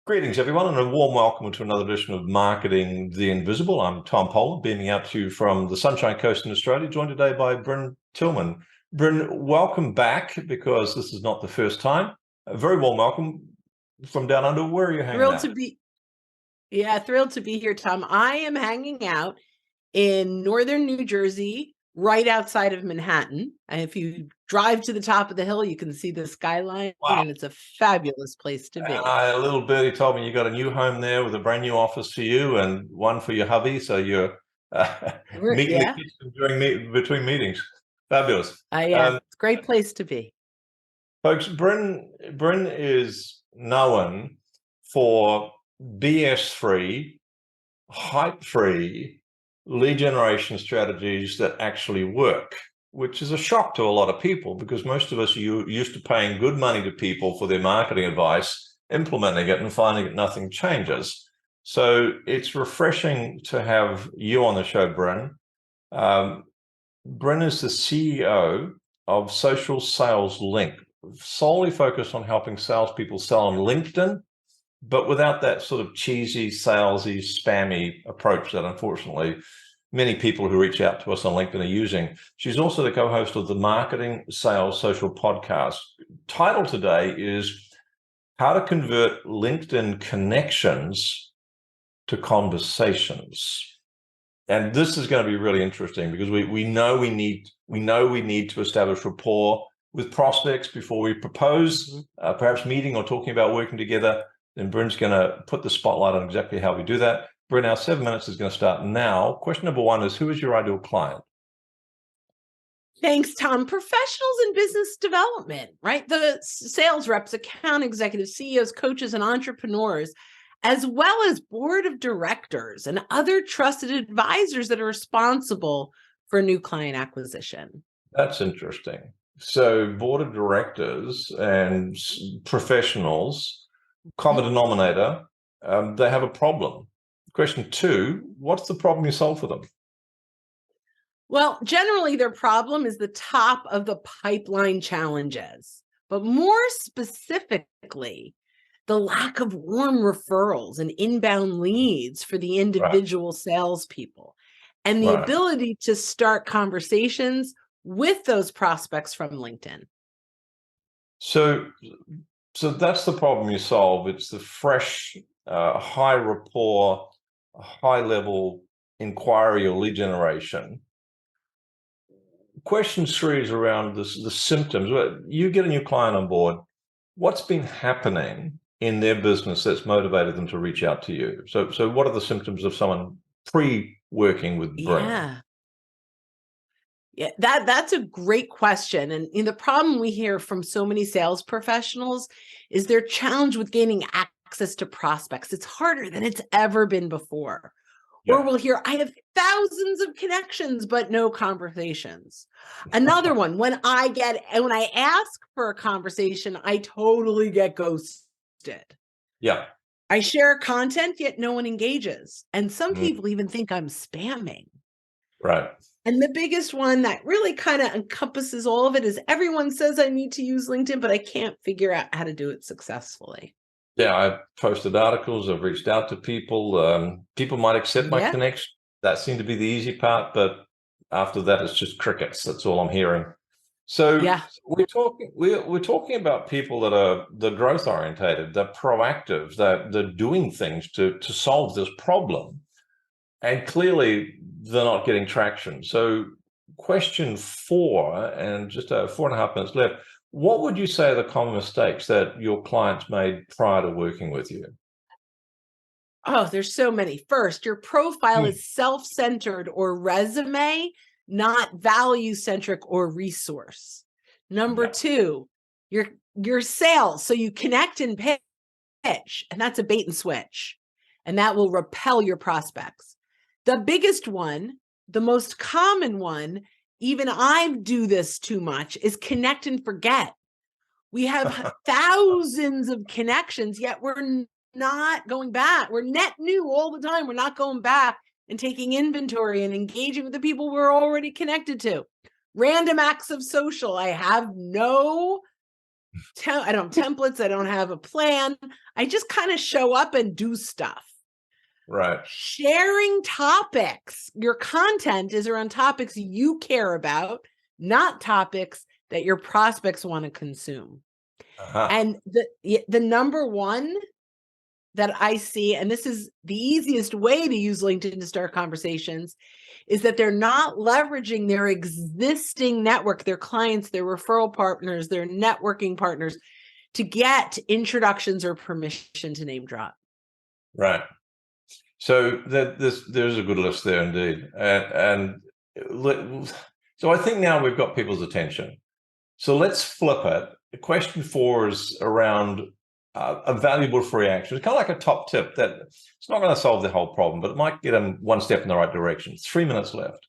Greetings, everyone, and a warm welcome to another edition of Marketing the Invisible. I'm Tom Pollard, beaming out to you from the Sunshine Coast in Australia, joined today by Brynne Tillman. Brynne, welcome back, because this is not the first time. A very warm welcome from down under. Where are you hanging out? Thrilled to be here, Tom. I am hanging out in northern New Jersey, right outside of Manhattan. And if you drive to the top of the hill, you can see the skyline, Wow. and it's a fabulous place to be. A little birdie told me you got a new home there with a brand new office for you and one for your hubby, so you're meeting the kitchen between meetings. Fabulous. It's a great place to be. Folks, Brynne is known for BS-free, hype-free lead generation strategies that actually work, which is a shock to a lot of people, because most of us are used to paying good money to people for their marketing advice, implementing it and finding that nothing changes. So it's refreshing to have you on the show, Brynne. Brynne is the CEO of Social Sales Link, solely focused on helping salespeople sell on LinkedIn, but without that sort of cheesy, salesy, spammy approach that unfortunately many people who reach out to us on LinkedIn are using. She's also the co-host of the Marketing Sales Social podcast. Title today is How to Convert LinkedIn Connections to Conversations. And this is going to be really interesting, because we know we need to establish rapport with prospects before we propose, perhaps meeting or talking about working together. Then Brynne's going to put the spotlight on exactly how we do that. Brynne, our 7 minutes is going to start now. Question number one is, who is your ideal client? Thanks, Tom. Professionals in business development, right? The sales reps, account executives, CEOs, coaches, and entrepreneurs, as well as board of directors and other trusted advisors that are responsible for new client acquisition. That's interesting. So board of directors and professionals, common denominator, they have a problem. Question two, what's the problem you solve for them? Well, generally their problem is the top of the pipeline challenges, but more specifically, the lack of warm referrals and inbound leads for the individual salespeople, and the ability to start conversations with those prospects from LinkedIn. So that's the problem you solve. It's the fresh, high rapport, high level inquiry or lead generation. Question three is around the symptoms. You get a new client on board. What's been happening in their business that's motivated them to reach out to you? So what are the symptoms of someone pre-working with Brynne? Yeah, that's a great question. And the problem we hear from so many sales professionals is their challenge with gaining access to prospects. It's harder than it's ever been before. Yeah. Or we'll hear, I have thousands of connections, but no conversations. Another one, when I ask for a conversation, I totally get ghosted. Yeah. I share content, yet no one engages. And some people even think I'm spamming. Right. And the biggest one that really kind of encompasses all of it is everyone says I need to use LinkedIn, but I can't figure out how to do it successfully. Yeah, I've posted articles, I've reached out to people. People might accept my connection. That seemed to be the easy part, but after that, it's just crickets. That's all I'm hearing. So we're talking about people that are growth orientated, they're proactive, they're doing things to solve this problem. And clearly they're not getting traction. So question four, and just 4.5 minutes left. What would you say are the common mistakes that your clients made prior to working with you? Oh, there's so many. First, your profile is self-centered or resume, not value-centric or resource. Number two, your sales. So you connect and pitch, and that's a bait and switch, and that will repel your prospects. The biggest one, the most common one, even I do this too much, is connect and forget. We have thousands of connections, yet we're not going back. We're net new all the time. We're not going back and taking inventory and engaging with the people we're already connected to. Random acts of social. I have no I don't have templates. I don't have a plan. I just kind of show up and do stuff. Right. Sharing topics. Your content is around topics you care about, not topics that your prospects want to consume. And the number one that I see, and this is the easiest way to use LinkedIn to start conversations, is that they're not leveraging their existing network, their clients, their referral partners, their networking partners to get introductions or permission to name drop. Right. So there's a good list there indeed. So I think now we've got people's attention. So let's flip it. Question 4 is around a valuable free action. It's kind of like a top tip that it's not going to solve the whole problem, but it might get them one step in the right direction. 3 minutes left.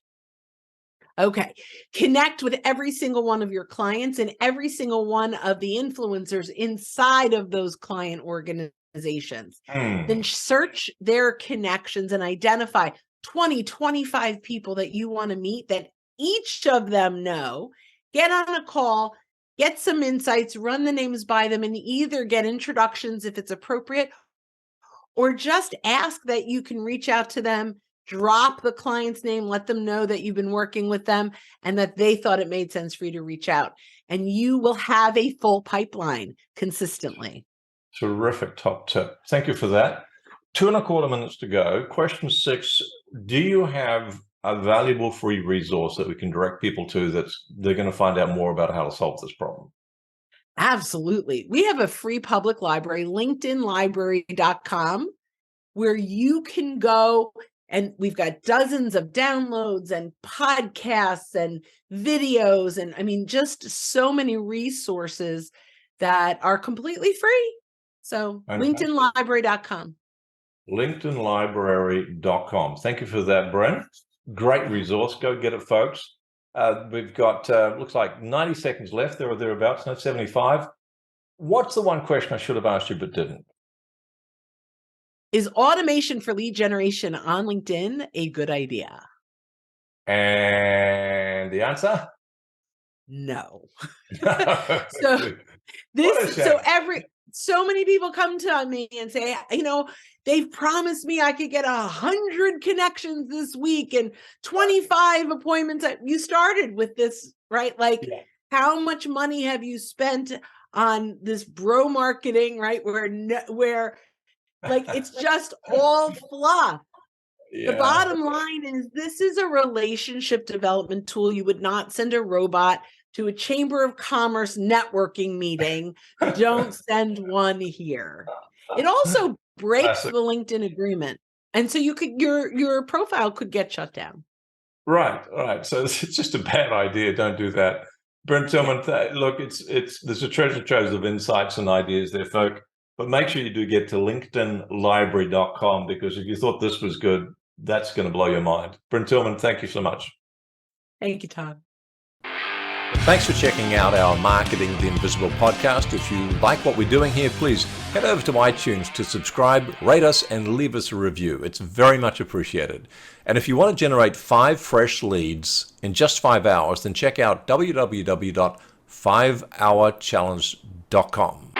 Okay. Connect with every single one of your clients and every single one of the influencers inside of those client organizations. Then search their connections and identify 20, 25 people that you want to meet that each of them know. Get on a call, get some insights, run the names by them, and either get introductions if it's appropriate, or just ask that you can reach out to them, drop the client's name, let them know that you've been working with them and that they thought it made sense for you to reach out. And you will have a full pipeline consistently. Terrific top tip. Thank you for that. 2.25 minutes to go. Question 6, do you have a valuable free resource that we can direct people to they're going to find out more about how to solve this problem? Absolutely. We have a free public library, linkedinlibrary.com, where you can go, and we've got dozens of downloads and podcasts and videos. And I mean, just so many resources that are completely free. So linkedinlibrary.com. linkedinlibrary.com. Thank you for that, Brynne. Great resource. Go get it, folks. We've got, looks like 90 seconds left there or thereabouts, no, 75. What's the one question I should have asked you but didn't? Is automation for lead generation on LinkedIn a good idea? And the answer? No. So many people come to me and say, they've promised me I could get 100 connections this week and 25 appointments. You started with this, right? How much money have you spent on this bro marketing, right? Where it's just all fluff. Yeah. The bottom line is this is a relationship development tool. You would not send a robot to a Chamber of Commerce networking meeting. Don't send one here. It also breaks the LinkedIn agreement. And so your profile could get shut down. Right. So it's just a bad idea. Don't do that. Brynne Tillman, look, there's a treasure trove of insights and ideas there, folk. But make sure you do get to linkedinlibrary.com, because if you thought this was good, that's going to blow your mind. Brynne Tillman, thank you so much. Thank you, Todd. Thanks for checking out our Marketing the Invisible podcast. If you like what we're doing here, please head over to iTunes to subscribe, rate us, and leave us a review. It's very much appreciated. And if you want to generate 5 fresh leads in just 5 hours, then check out www.5hourchallenge.com.